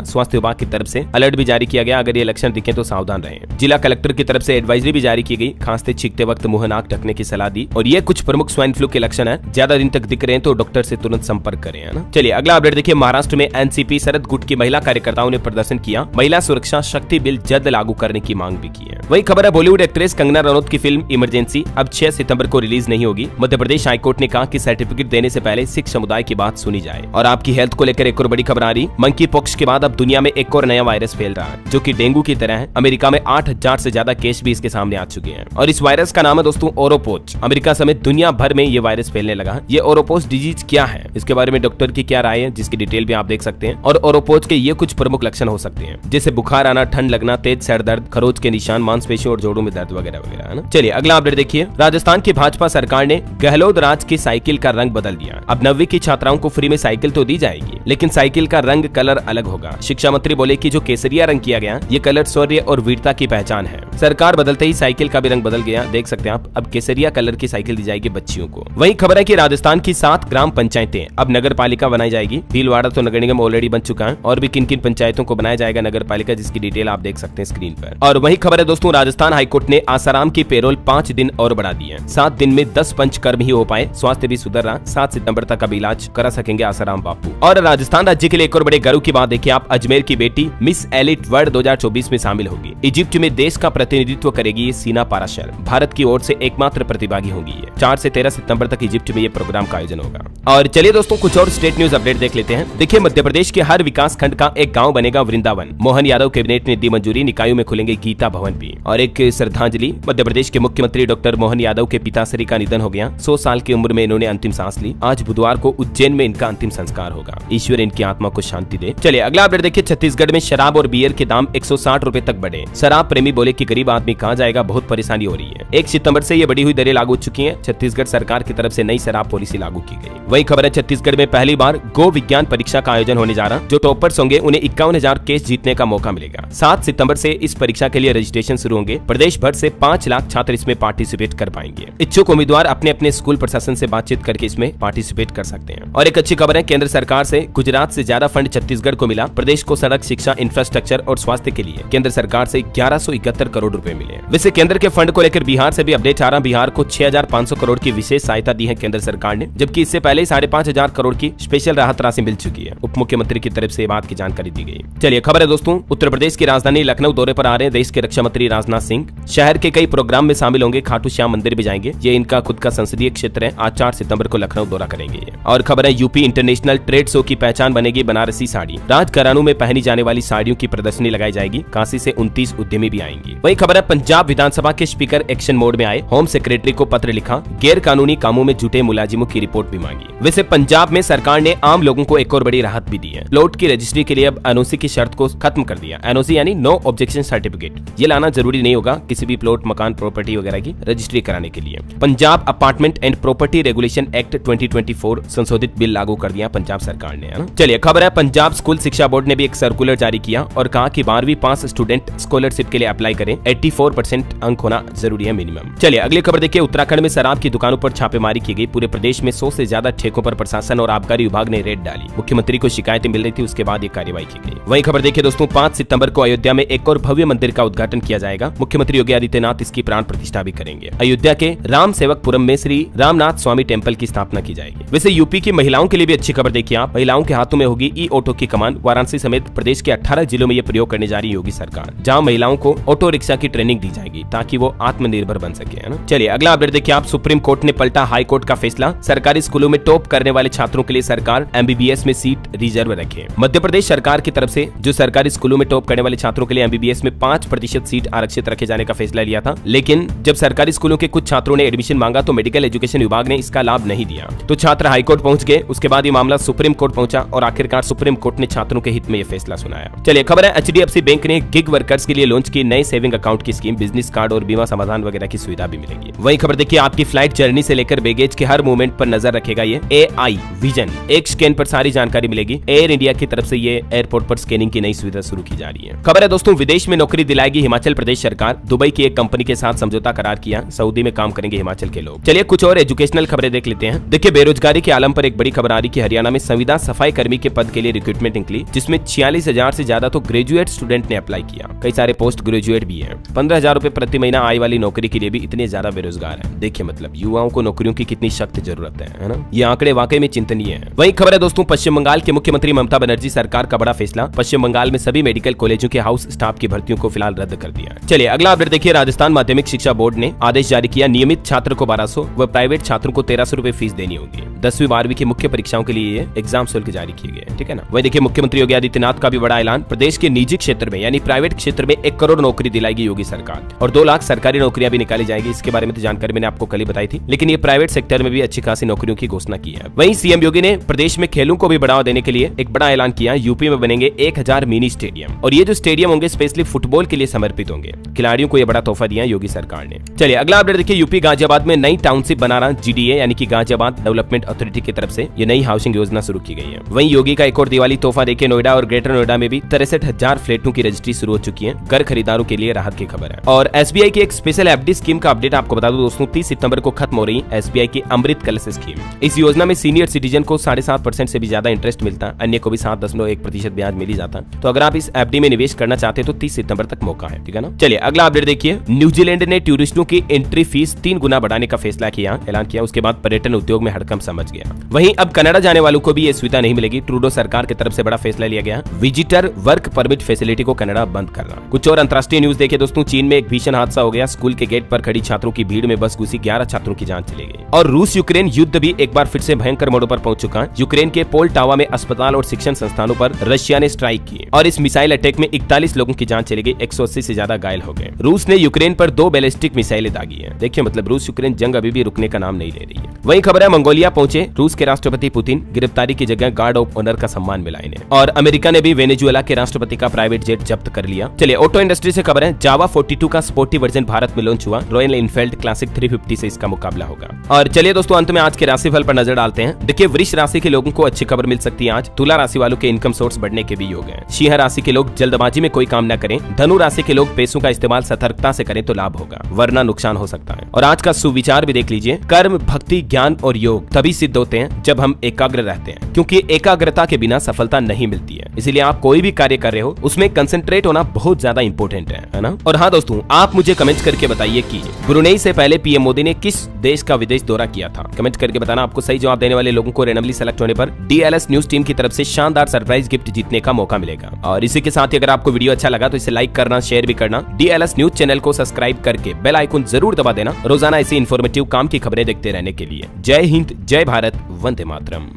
स्वास्थ्य विभाग की तरफ से अलर्ट भी जारी किया गया, अगर ये लक्षण दिखे तो सावधान रहें। जिला कलेक्टर की तरफ से एडवाइजरी भी जारी की गई, खांसते छींकते वक्त मुंह नाक ढकने की सलाह दी। और ये कुछ प्रमुख स्वाइन फ्लू के लक्षण है, ज्यादा दिन तक दिख रहे हैं तो डॉक्टर से तुरंत संपर्क करें, है ना। चलिए अगला अपडेट देखिए, महाराष्ट्र में एनसीपी शरद गुट की महिला कार्यकर्ताओं ने प्रदर्शन किया, महिला सुरक्षा शक्ति बिल जल्द लागू करने की मांग भी की है। वही खबर है, बॉलीवुड एक्ट्रेस कंगना रनौत की फिल्म इमरजेंसी अब 6 सितंबर को रिलीज नहीं होगी। मध्य प्रदेश हाईकोर्ट ने कहा कि सर्टिफिकेट देने से पहले सिख समुदाय की बात सुनी जाए। और आपकी हेल्थ को लेकर एक और बड़ी खबर आ रही, मंकी पॉक्स के बाद अब दुनिया में एक और नया वायरस फैल रहा है जो कि डेंगू की तरह है। अमेरिका में 8000 से ज्यादा केस भी इसके सामने आ चुके हैं और इस वायरस का नाम है दोस्तों ओरोपोच। अमेरिका समेत दुनिया भर में ये वायरस फैलने लगा। ये ओरोपोच डिजीज क्या है, इसके बारे में डॉक्टर की क्या राय है, जिसकी डिटेल भी आप देख सकते हैं। और ओरोपोच के ये कुछ प्रमुख लक्षण हो सकते हैं, जैसे बुखार आना, ठंड लगना, तेज सर दर्द, खरोच के निशान, मांसपेशियों और जोड़ों में दर्द वगैरह वगैरह, है ना। चलिए अगला अपडेट देखिए, राजस्थान की भाजपा सरकार ने गहलोत राज की साइकिल का रंग बदल दिया। अब 9वीं की छात्राओं को फ्री में साइकिल तो दी जाएगी, लेकिन साइकिल का रंग कलर अलग होगा। शिक्षा मंत्री बोले कि जो केसरिया रंग किया गया, ये कलर शौर्य और वीरता की पहचान है। सरकार बदलते ही साइकिल का भी रंग बदल गया, देख सकते हैं आप। अब केसरिया कलर की साइकिल दी जाएगी बच्चियों को। वही खबर है कि राजस्थान की 7 ग्राम पंचायतें अब नगर पालिका बनाई जाएगी। भीलवाड़ा तो नगर निगम ऑलरेडी बन चुका है, और भी किन किन पंचायतों को बनाया जाएगा नगर पालिका, जिसकी डिटेल आप देख सकते हैं स्क्रीन पर। और वही खबर है दोस्तों, राजस्थान हाईकोर्ट ने आसाराम की पेरोल 5 दिन और बढ़ा दी है। 7 दिन में 10 पंचकर्म ही हो पाए, स्वास्थ्य भी सुधर रहा। 7 सितंबर तक अब इलाज करा सकेंगे आसाराम बापू। और राजस्थान राज्य के लिए एक और बड़े गर्व की बात देखिए आप, अजमेर की बेटी मिस एलिट वर्ल्ड 2024 में शामिल होगी। इजिप्ट में देश का प्रतिनिधित्व करेगी ये सीना पाराशर, भारत की ओर से एकमात्र प्रतिभागी होगी ये। 4 से 13 सितंबर तक इजिप्ट में ये प्रोग्राम का आयोजन होगा। और चलिए दोस्तों कुछ और स्टेट न्यूज अपडेट देख लेते हैं। देखिए मध्य प्रदेश के हर विकास खंड का एक गांव बनेगा वृंदावन। मोहन यादव कैबिनेट ने दी मंजूरी, निकायों में खुलेंगे गीता भवन भी। और एक श्रद्धांजलि, मध्य प्रदेश के मुख्यमंत्री डॉक्टर मोहन यादव के पिताश्री का निधन हो गया। 100 साल की उम्र में इन्होंने अंतिम सांस ली। आज बुधवार को उज्जैन में इनका अंतिम संस्कार होगा। ईश्वर इनकी आत्मा को शांति दे। चलिए अगला अपडेट देखिए, छत्तीसगढ़ में शराब और बियर के दाम 160 रुपए तक बढ़े। शराब प्रेमी बोले कि गरीब आदमी कहां जाएगा, बहुत परेशानी हो रही है। 1 सितंबर से ये बढ़ी हुई दरें लागू हो चुकी हैं। छत्तीसगढ़ सरकार की तरफ से नई शराब पॉलिसी लागू की गई। वही खबर है, छत्तीसगढ़ में पहली बार गो विज्ञान परीक्षा का आयोजन होने जा रहा। जो टॉपर्स होंगे उन्हें 51,000 केस जीतने का मौका मिलेगा। 7 सितंबर से इस परीक्षा के लिए रजिस्ट्रेशन शुरू होंगे। प्रदेश भर से 5 लाख छात्र इसमें पार्टिसिपेट कर पाएंगे। इच्छुक उम्मीदवार अपने अपने स्कूल प्रशासन से बातचीत करके इसमें पार्टिसिपेट कर सकते हैं। और एक अच्छी खबर है, केंद्र सरकार से गुजरात से ज्यादा फंड छत्तीसगढ़ को मिला। प्रदेश को सड़क, शिक्षा, इंफ्रास्ट्रक्चर और स्वास्थ्य के लिए केंद्र सरकार से 1171 करोड़ रुपए मिले। वैसे केंद्र के फंड को लेकर बिहार से भी अपडेट आ रहा। बिहार को 6500 करोड़ की विशेष सहायता दी है केंद्र सरकार ने, जबकि इससे पहले 5500 करोड़ की स्पेशल राहत राशि मिल चुकी है। उप मुख्यमंत्री की तरफ से बात की जानकारी दी गई। चलिए खबर है दोस्तों, उत्तर प्रदेश की राजधानी लखनऊ दौरे पर आ रहे हैं देश के रक्षा मंत्री राजनाथ सिंह। शहर के कई प्रोग्राम में शामिल होंगे, खाटू श्याम मंदिर भी जाएंगे। ये इनका खुद का संसदीय क्षेत्र है। आज 4 सितंबर को लखनऊ दौरा करेंगे। और खबर है, यूपी इंटरनेशनल ट्रेड शो की पहचान बनेगी बनारसी साड़ी। राजघरानों में पहनी जाने वाली साड़ियों की प्रदर्शनी लगाई जाएगी। काशी से 29 उद्यमी भी आएंगे। वही खबर है, पंजाब विधानसभा के स्पीकर एक्शन मोड में आए। होम सेक्रेटरी को पत्र लिखा, गैर कानूनी कामों में जुटे मुलाजिमों की रिपोर्ट भी मांगी। वैसे पंजाब में सरकार ने आम लोगों को एक और बड़ी राहत भी दी है। प्लॉट की रजिस्ट्री के लिए अब एनओसी की शर्त को खत्म कर दिया। एनओसी यानी नो ऑब्जेक्शन सर्टिफिकेट, ये लाना जरूरी नहीं होगा किसी भी प्लॉट, मकान, प्रॉपर्टी वगैरह की रजिस्ट्री कराने के लिए। Punjab apartment and property regulation act 2024 संशोधित बिल लागू कर दिया पंजाब सरकार ने, है ना। चलिए खबर है, पंजाब स्कूल शिक्षा बोर्ड ने भी एक सर्कुलर जारी किया और कहा कि 12वीं पास स्टूडेंट स्कॉलरशिप के लिए अप्लाई करें। 84% अंक होना जरूरी है मिनिमम। चलिए अगली खबर देखिए, उत्तराखंड में शराब की दुकानों पर छापेमारी की गई। पूरे प्रदेश में 100 से ज्यादा ठेकों पर प्रशासन और आबकारी विभाग ने रेड डाली। मुख्यमंत्री को शिकायतें मिल रही थी, उसके बाद ये कार्रवाई की गई। वही खबर देखिए दोस्तों, 5 सितंबर को अयोध्या में एक और भव्य मंदिर का उद्घाटन किया जाएगा। मुख्यमंत्री योगी आदित्यनाथ इसकी प्राण प्रतिष्ठा भी करेंगे। अयोध्या के राम सेवकपुरम में श्री रामनाथ स्वामी टेम्पल की स्थापना की जाएगी। वैसे यूपी की महिलाओं के लिए भी अच्छी खबर देखिए आप, महिलाओं के हाथों में होगी ई ऑटो की कमान। वाराणसी समेत प्रदेश के 18 जिलों में ये प्रयोग करने जा रही योगी सरकार, जहां महिलाओं को ऑटो रिक्शा की ट्रेनिंग दी जाएगी ताकि वो आत्मनिर्भर बन सके, है ना। चलिए अगला अपडेट देखिए आप, सुप्रीम कोर्ट ने पलटा हाई कोर्ट का फैसला। सरकारी स्कूलों में टॉप करने वाले छात्रों के लिए सरकार एमबीबीएस में सीट रिजर्व रखे। मध्य प्रदेश सरकार की तरफ से जो सरकारी स्कूलों में टॉप करने वाले छात्रों के लिए एमबीबीएस में 5% सीट आरक्षित रखे जाने का फैसला लिया था, लेकिन जब सरकारी स्कूलों के कुछ छात्रों ने एडमिशन मांगा तो मेडिकल एजुकेशन विभाग ने इसका लाभ नहीं दिया। तो छात्र हाईकोर्ट पहुंच गए। उसके बाद ये मामला सुप्रीम कोर्ट पहुंचा और आखिरकार सुप्रीम कोर्ट ने छात्रों के हित में ये फैसला सुनाया। चलिए खबर है, एचडीएफसी बैंक ने गिग वर्कर्स के लिए लॉन्च की नए सेविंग अकाउंट की स्कीम। बिजनेस कार्ड और बीमा समाधान वगैरह की सुविधा भी मिलेगी। वही खबर देखिए, आपकी फ्लाइट जर्नी से लेकर बैगेज के हर मूवमेंट पर नजर रखेगा ये एआई विजन। एक स्कैन पर सारी जानकारी मिलेगी। एयर इंडिया की तरफ से ये एयरपोर्ट पर स्कैनिंग की नई सुविधा शुरू की जा रही है। खबर है दोस्तों, विदेश में नौकरी दिलाएगी हिमाचल प्रदेश सरकार। दुबई की एक कंपनी के साथ समझौता करार किया, सऊदी में काम करेंगे हिमाचल के लोग। चलिए कुछ और एजुकेशनल खबरें देख लेते हैं। देखिए बेरोजगारी के आलम पर एक बड़ी खबर आ रही कि हरियाणा में संविदा सफाई कर्मी के पद के लिए रिक्रूटमेंट निकली, जिसमें 46,000 से ज्यादा तो ग्रेजुएट स्टूडेंट ने अप्लाई किया। कई सारे पोस्ट ग्रेजुएट भी हैं। 15,000 रुपए प्रति महीना आय वाली नौकरी के लिए भी इतने ज्यादा बेरोजगार हैं। देखिए मतलब युवाओं को नौकरियों की कितनी सख्त जरूरत है ना। ये आंकड़े वाकई में चिंतनीय है। वही खबर है दोस्तों, पश्चिम बंगाल के मुख्यमंत्री ममता बनर्जी सरकार का बड़ा फैसला, पश्चिम बंगाल में सभी मेडिकल कॉलेजों के हाउस स्टाफ की भर्तियों को फिलहाल रद्द कर दिया। चलिए अगला अपडेट देखिए, राजस्थान माध्यमिक शिक्षा बोर्ड ने आदेश जारी किया, नियमित छात्र को 1200 व प्राइवेट छात्रों को 1300 रुपए फीस देनी होगी। 10वीं 12वीं की मुख्य परीक्षाओं के लिए एग्जाम शुल्क जारी किए गए, ठीक है ना। वही देखिए, मुख्यमंत्री योगी आदित्यनाथ का भी बड़ा ऐलान, प्रदेश के निजी क्षेत्र में यानी प्राइवेट क्षेत्र में 1 करोड़ नौकरी दिलाएगी योगी सरकार और 2 लाख सरकारी नौकरियां भी निकाली जाएगी। इसके बारे में तो जानकारी मैंने आपको कल ही बताई थी, लेकिन ये प्राइवेट सेक्टर में भी अच्छी खासी नौकरियों की घोषणा की है। वहीं सीएम योगी ने प्रदेश में खेलों को भी बढ़ावा देने के लिए एक बड़ा ऐलान किया, यूपी में बनेंगे 1000 मिनी स्टेडियम और ये जो स्टेडियम होंगे स्पेशली फुटबॉल के लिए समर्पित होंगे। खिलाड़ियों को यह बड़ा तोहफा दिया योगी सरकार ने। चलिए अगला अपडेट देखिए, यूपी गाजियाबाद में नई टाउनशिप बना रहा जीडीए यानी कि गाजियाबाद डेवलपमेंट अथॉरिटी की तरफ से ये नई हाउसिंग योजना शुरू की गई है। वहीं योगी का एक और दिवाली तोहफा देखिए, नोएडा और ग्रेटर नोएडा में भी 63,000 फ्लैटों की रजिस्ट्री शुरू हो चुकी है। घर खरीदारों के लिए राहत की खबर है। और एसबीआई की एक स्पेशल एफडी स्कीम का अपडेट आपको बता दूं दोस्तों, 30 सितंबर को खत्म हो रही है एसबीआई की अमृत कलश स्कीम। इस योजना में सीनियर सिटीजन को 7.5% से भी ज्यादा इंटरेस्ट मिलता है, अन्य को भी 7.1% ब्याज मिल ही जाता है। तो अगर आप इस एफडी में निवेश करना चाहते हैं तो 30 सितंबर तक मौका है, ठीक है ना। चलिए अगला अपडेट देखिए, न्यूजीलैंड ने टूरिस्टों की एंट्री फीस 3 गुना बढ़ाने का फैसला किया, ऐलान किया। उसके बाद पर्यटन उद्योग में हड़कंप समझ गया। वहीं अब कनाडा जाने वालों को भी ये सुविधा नहीं मिलेगी। ट्रूडो सरकार की तरफ से बड़ा फैसला लिया गया, विजिटर वर्क परमिट फैसिलिटी को कनाडा बंद करना। कुछ और अंतर्राष्ट्रीय न्यूज देखिए दोस्तों, चीन में एक भीषण हादसा हो गया, स्कूल के गेट पर खड़ी छात्रों की भीड़ में बस घुसी, 11 छात्रों की जान चली गई। और रूस यूक्रेन युद्ध भी एक बार फिर से भयंकर मोड़ों पर पहुंच चुका है। यूक्रेन के पोलटावा में अस्पताल और शिक्षण संस्थानों पर रशिया ने स्ट्राइक की और इस मिसाइल अटैक में 41 लोगों की जान चली गई, 180 से ज्यादा घायल हो गए। रूस ने यूक्रेन पर 2 बैलिस्टिक मिसाइलें दागी हैं। देखिए मतलब रूस यूक्रेन जंग अभी भी रुकने का नाम नहीं ले रही है। वही खबर है, मंगोलिया पहुंचे रूस के राष्ट्रपति पुतिन, गिरफ्तारी की जगह गार्ड ऑफ ऑनर का सम्मान मिला इन्हें। और अमेरिका ने भी वेनेजुएला के राष्ट्रपति का प्राइवेट जेट जब्त कर लिया। चलिए ऑटो इंडस्ट्री से खबर है, जावा 42 का स्पोर्टी वर्जन भारत में लॉन्च हुआ, रॉयल एनफील्ड क्लासिक 350 से इसका मुकाबला होगा। और चलिए दोस्तों अंत में आज के राशिफल पर नजर डालते हैं। देखिए वृष राशि के लोगों को अच्छी खबर मिल सकती है आज। तुला राशि वालों के इनकम सोर्स बढ़ने के भी योग है। सिंह राशि के लोग जल्दबाजी में कोई काम न करें। धनु राशि के लोग पैसों का इस्तेमाल सतर्कता से करें तो लाभ होगा, वरना नुकसान हो सकता है। और आज का सुविचार भी देख लीजिए, कर्म भक्ति ज्ञान और योग तभी सिद्ध होते हैं जब हम एकाग्र रहते हैं, क्योंकि एकाग्रता के बिना सफलता नहीं मिलती है। इसीलिए आप कोई भी कार्य कर रहे हो उसमें कंसंट्रेट होना बहुत ज्यादा इंपॉर्टेंट है ना। और हाँ दोस्तों, आप मुझे कमेंट करके बताइए कि ब्रुनेई से पहले पीएम मोदी ने किस देश का विदेश दौरा किया था। कमेंट करके बताना। आपको सही जवाब देने वाले लोगों को रैंडमली सेलेक्ट होने पर डीएलएस न्यूज टीम की तरफ से शानदार सरप्राइज गिफ्ट जीतने का मौका मिलेगा। और इसी के साथ ही अगर आपको वीडियो अच्छा लगा तो इसे लाइक करना, शेयर भी करना। डीएलएस न्यूज चैनल को सब्सक्राइब करके बेल आइकन जरूर दबा देना, रोजाना ऐसी इन्फॉर्मेटिव काम की खबरें देखते रहने के लिए। जय हिंद, जय भारत, वंदे मातरम।